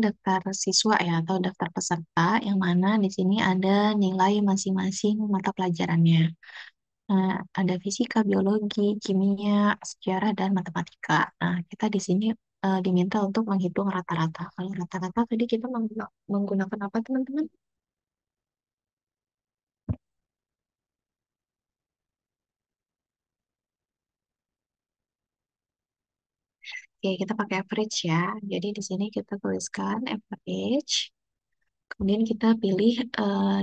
daftar siswa ya atau daftar peserta yang mana di sini ada nilai masing-masing mata pelajarannya. Nah, ada fisika, biologi, kimia, sejarah, dan matematika. Nah, kita di sini diminta untuk menghitung rata-rata. Kalau rata-rata tadi kita menggunakan apa, teman-teman? Oke, kita pakai average ya. Jadi di sini kita tuliskan average. Kemudian kita pilih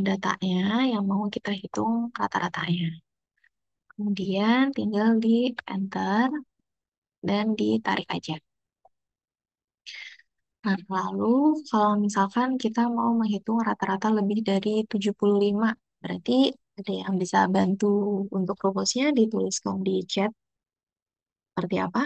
datanya yang mau kita hitung rata-ratanya. Kemudian tinggal di enter dan ditarik aja. Nah, lalu kalau misalkan kita mau menghitung rata-rata lebih dari 75, berarti ada yang bisa bantu untuk rumusnya dituliskan di chat seperti apa?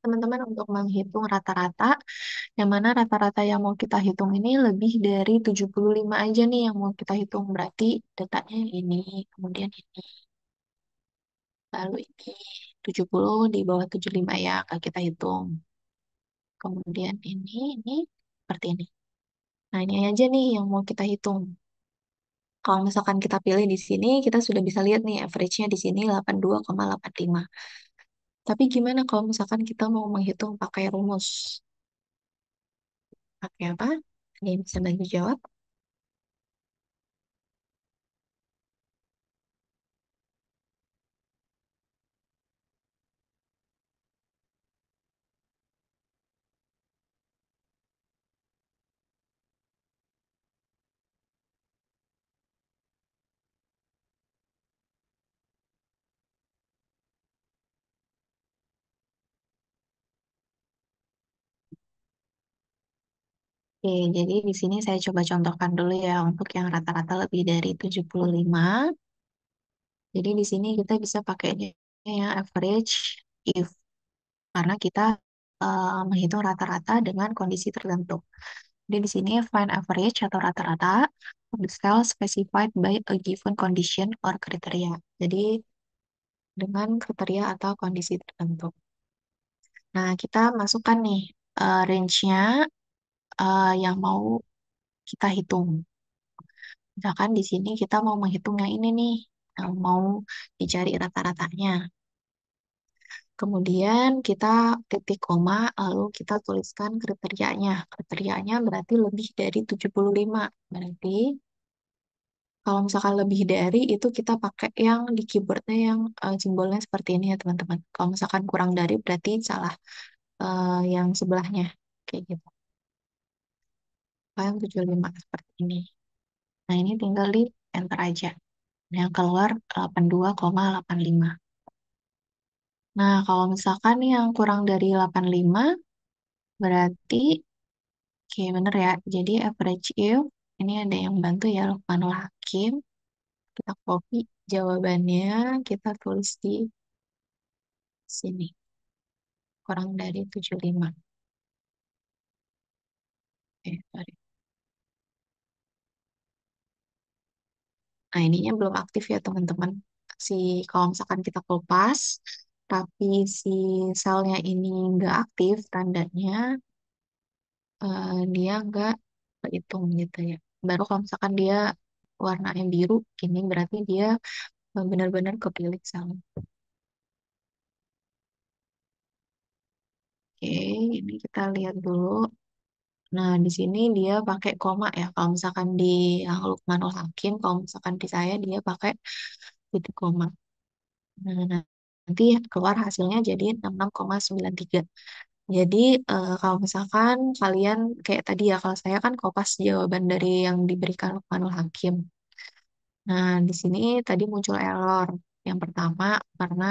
Teman-teman untuk menghitung rata-rata, yang mana rata-rata yang mau kita hitung ini lebih dari 75 aja nih yang mau kita hitung. Berarti datanya ini, kemudian ini, lalu ini. 70 di bawah 75 ya, kalau kita hitung. Kemudian ini seperti ini. Nah, ini aja nih yang mau kita hitung. Kalau misalkan kita pilih di sini, kita sudah bisa lihat nih average-nya di sini 82,85. Tapi gimana kalau misalkan kita mau menghitung pakai rumus? Pakai apa? Ada yang bisa bantu jawab? Oke, jadi di sini saya coba contohkan dulu ya untuk yang rata-rata lebih dari 75. Jadi di sini kita bisa pakainya yang average if karena kita menghitung rata-rata dengan kondisi tertentu. Jadi di sini find average atau rata-rata of the cell specified by a given condition or criteria. Jadi dengan kriteria atau kondisi tertentu. Nah, kita masukkan nih range-nya yang mau kita hitung. Misalkan di sini kita mau menghitung yang ini nih, yang mau dicari rata-ratanya. Kemudian kita titik koma, lalu kita tuliskan kriterianya. Kriterianya berarti lebih dari 75. Berarti kalau misalkan lebih dari itu kita pakai yang di keyboardnya yang simbolnya seperti ini ya teman-teman. Kalau misalkan kurang dari berarti salah yang sebelahnya. Kayak gitu. Yang 75 seperti ini. Nah ini tinggal di enter aja. Yang keluar 82,85. Nah kalau misalkan yang kurang dari 85 berarti oke bener ya. Jadi average yield ini ada yang bantu ya Lukmanul Hakim. Kita copy jawabannya, kita tulis di sini. Kurang dari 75. Sorry. Nah, ininya belum aktif ya, teman-teman. Si, kalau misalkan kita kopas, tapi si selnya ini nggak aktif, tandanya dia nggak berhitung gitu ya. Baru kalau misalkan dia warnanya biru, ini berarti dia benar-benar kepilih sel. Oke, ini kita lihat dulu. Nah, di sini dia pakai koma ya. Kalau misalkan di yang Lukmanul Hakim, kalau misalkan di saya dia pakai titik koma. Nah, nanti keluar hasilnya jadi 66,93. Jadi kalau misalkan kalian kayak tadi ya, kalau saya kan kopas jawaban dari yang diberikan Lukmanul Hakim. Nah, di sini tadi muncul error. Yang pertama karena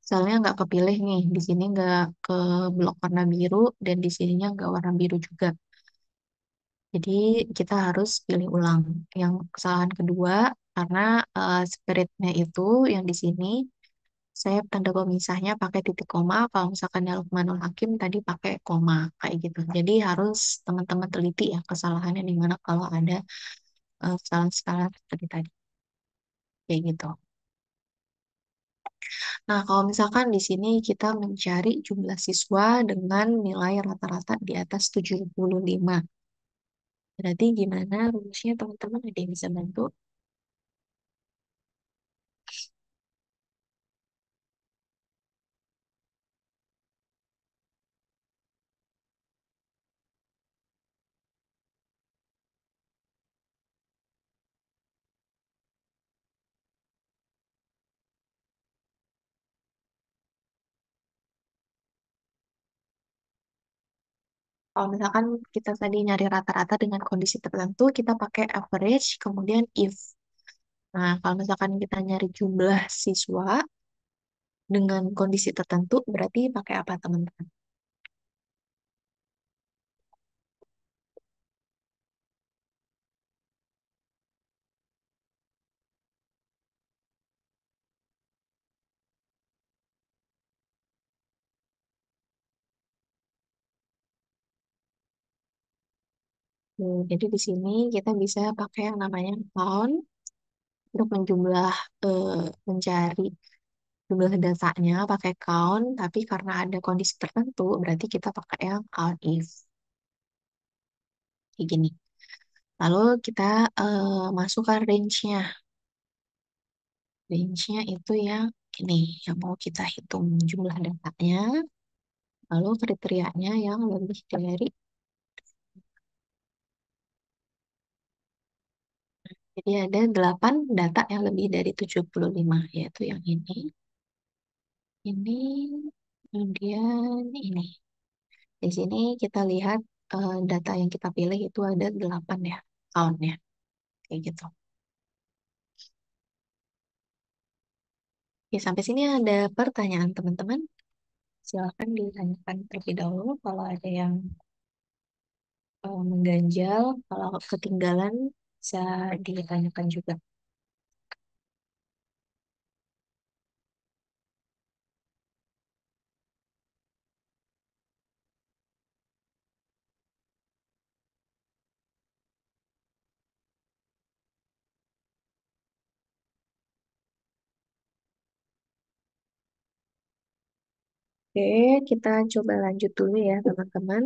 selnya nggak kepilih nih. Di sini nggak ke blok warna biru dan di sininya nggak warna biru juga. Jadi kita harus pilih ulang. Yang kesalahan kedua karena spiritnya itu yang di sini Saya tanda pemisahnya pakai titik koma. Kalau misalkan dalam manual hakim tadi pakai koma kayak gitu. Jadi harus teman-teman teliti ya kesalahannya di mana kalau ada kesalahan-kesalahan seperti tadi kayak gitu. Nah, kalau misalkan di sini kita mencari jumlah siswa dengan nilai rata-rata di atas 75. Berarti gimana rumusnya teman-teman? Ada yang bisa bantu? Kalau misalkan kita tadi nyari rata-rata dengan kondisi tertentu, kita pakai average, kemudian if. Nah, kalau misalkan kita nyari jumlah siswa dengan kondisi tertentu, berarti pakai apa teman-teman? Jadi di sini kita bisa pakai yang namanya count untuk eh, mencari jumlah datanya pakai count, tapi karena ada kondisi tertentu, berarti kita pakai yang count if. Kayak gini. Lalu kita masukkan range-nya. Range-nya itu yang ini, yang mau kita hitung jumlah datanya, lalu kriterianya yang lebih dari, jadi ada 8 data yang lebih dari 75, yaitu yang ini, kemudian ini. Di sini kita lihat data yang kita pilih itu ada 8 ya, count-nya, kayak gitu. Oke, sampai sini ada pertanyaan teman-teman. Silakan ditanyakan terlebih dahulu kalau ada yang mengganjal, kalau ketinggalan bisa ditanyakan juga. Oke, kita coba lanjut dulu ya teman-teman.